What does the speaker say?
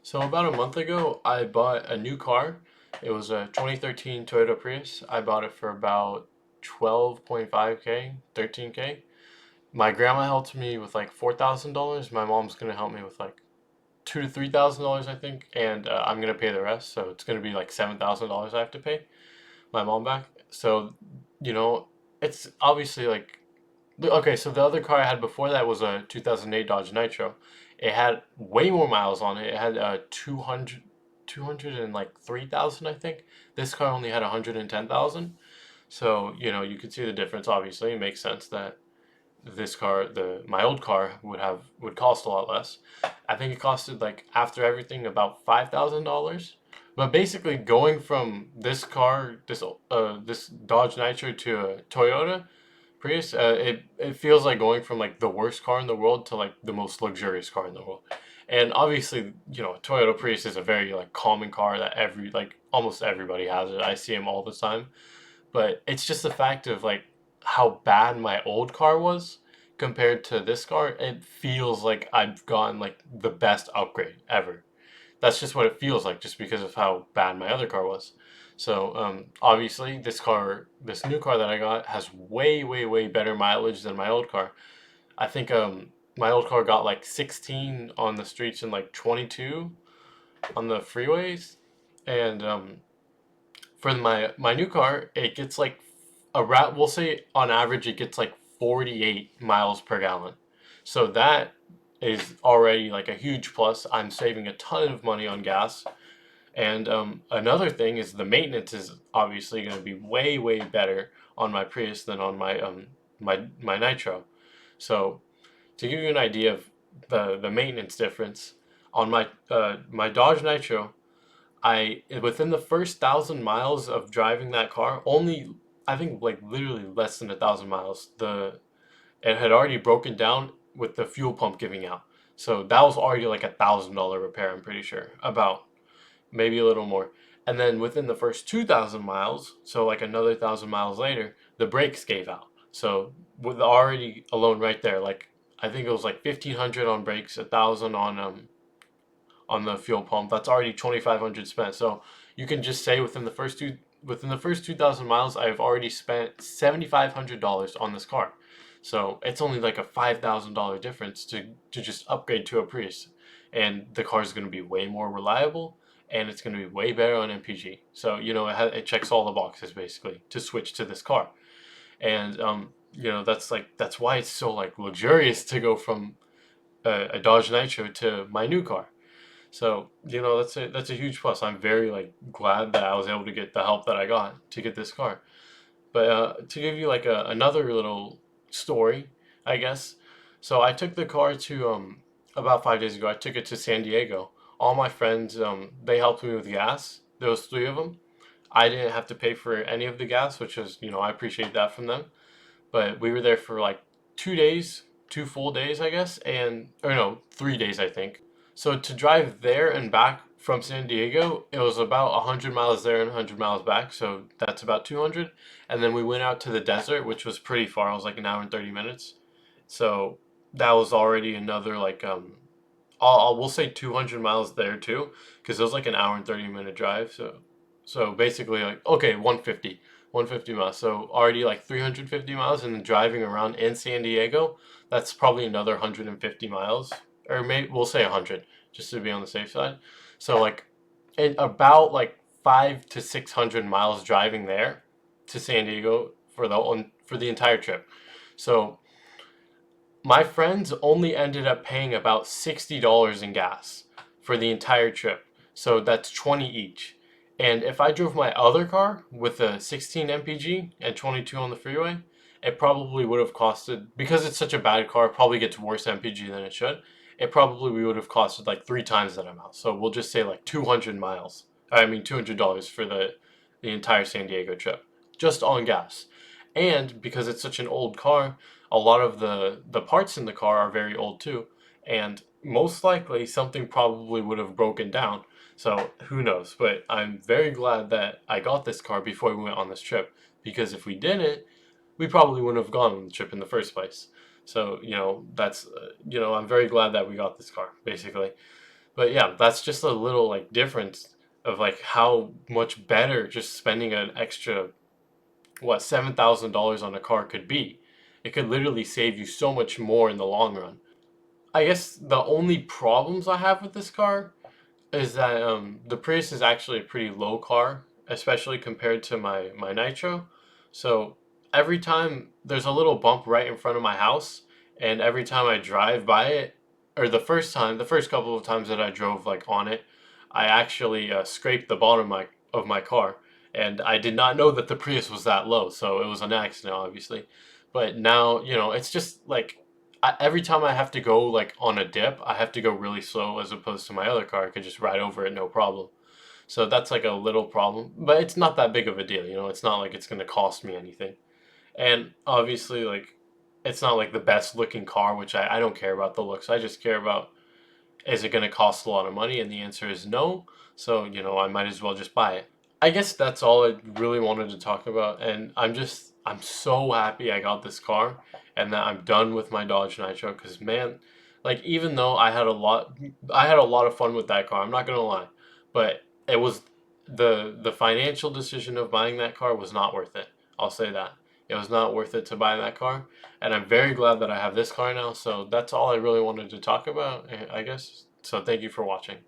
So about a month ago, I bought a new car. It was a 2013 Toyota Prius. I bought it for about 12.5K, 13K. My grandma helped me with like $4,000. My mom's gonna help me with like two to $3,000, I think, and I'm gonna pay the rest. So it's gonna be like $7,000 I have to pay my mom back. So, you know, it's obviously like okay, so the other car I had before that was a 2008 Dodge Nitro. It had way more miles on it. It had 200 and like 3,000, I think. This car only had 110,000. So, you could see the difference. Obviously, it makes sense that this car, my old car, would cost a lot less. I think it costed like after everything about $5,000. But basically, going from this car, this Dodge Nitro to a Toyota Prius, it feels like going from like the worst car in the world to like the most luxurious car in the world. And obviously, Toyota Prius is a very like common car that almost everybody has it. I see them all the time. But it's just the fact of like how bad my old car was compared to this car. It feels like I've gotten like the best upgrade ever. That's just what it feels like, just because of how bad my other car was. So obviously, this new car that I got, has way, way, way better mileage than my old car. I think my old car got like 16 on the streets and like 22 on the freeways, and for my new car, it gets like we'll say on average it gets like 48 miles per gallon. So that is already like a huge plus. I'm saving a ton of money on gas. And another thing is the maintenance is obviously going to be way, way better on my Prius than on my Nitro. So to give you an idea of the maintenance difference on my Dodge Nitro, I within the first 1,000 miles of driving that car, only I think like literally less than 1,000 miles, the it had already broken down with the fuel pump giving out. So that was already like $1,000 repair. I'm pretty sure, about maybe a little more. And then within the first 2,000 miles, so like another 1,000 miles later, the brakes gave out. So with already alone right there, like I think it was like 1,500 on brakes, 1,000 on the fuel pump. That's already 2,500 spent. So you can just say within the first 2,000 miles, I've already spent $7,500 on this car. So it's only like a $5,000 difference to just upgrade to a Prius, and the car is going to be way more reliable, and it's going to be way better on MPG. So it checks all the boxes basically to switch to this car, and that's why it's so like luxurious to go from a Dodge Nitro to my new car. So, that's a huge plus. I'm very like glad that I was able to get the help that I got to get this car. But to give you like another little story, I guess. So I took the car to about 5 days ago. I took it to San Diego. All my friends, they helped me with gas. There was three of them. I didn't have to pay for any of the gas, which was, I appreciate that from them. But we were there for like 2 days, 2 full days, I guess, and or no, 3 days, I think. So to drive there and back from San Diego, it was about 100 miles there and 100 miles back, so that's about 200. And then we went out to the desert, which was pretty far. It was like an hour and 30 minutes. So that was already another like we'll say 200 miles there too, because it was like an hour and 30-minute drive. So basically like okay, 150 miles. So already like 350 miles, and then driving around in San Diego, that's probably another 150 miles, or maybe we'll say 100 just to be on the safe side. So like in about like 5 to 600 miles driving there to San Diego for the entire trip. So my friends only ended up paying about $60 in gas for the entire trip. So that's 20 each. And if I drove my other car with a 16 mpg and 22 on the freeway, it probably would have costed, because it's such a bad car, it probably gets worse mpg than it should. It probably would have costed like 3 times that amount. So we'll just say like 200 miles. I mean $200 for the entire San Diego trip, just on gas. And because it's such an old car, a lot of the parts in the car are very old too, and most likely something probably would have broken down. So who knows? But I'm very glad that I got this car before we went on this trip, because if we didn't, we probably wouldn't have gone on the trip in the first place. So that's I'm very glad that we got this car basically. But yeah, that's just a little like difference of like how much better just spending an extra what $7,000 on a car could be. It could literally save you so much more in the long run. I guess the only problems I have with this car is that the Prius is actually a pretty low car, especially compared to my Nitro. So every time there's a little bump right in front of my house, and every time I drive by it, or the first couple of times that I drove like on it, I actually scraped the bottom of my car, and I did not know that the Prius was that low. So it was an accident, obviously. But now it's just like every time I have to go like on a dip, I have to go really slow as opposed to my other car. I could just ride over it no problem. So that's like a little problem, but it's not that big of a deal. It's not like it's going to cost me anything. And obviously, like, it's not like the best looking car, which I don't care about the looks. I just care about, is it going to cost a lot of money? And the answer is no. So, I might as well just buy it. I guess that's all I really wanted to talk about. And I'm so happy I got this car and that I'm done with my Dodge Nitro because, man, like, even though I had a lot of fun with that car, I'm not going to lie, but it was the financial decision of buying that car was not worth it. I'll say that. It was not worth it to buy that car. And I'm very glad that I have this car now. So that's all I really wanted to talk about, I guess. So thank you for watching.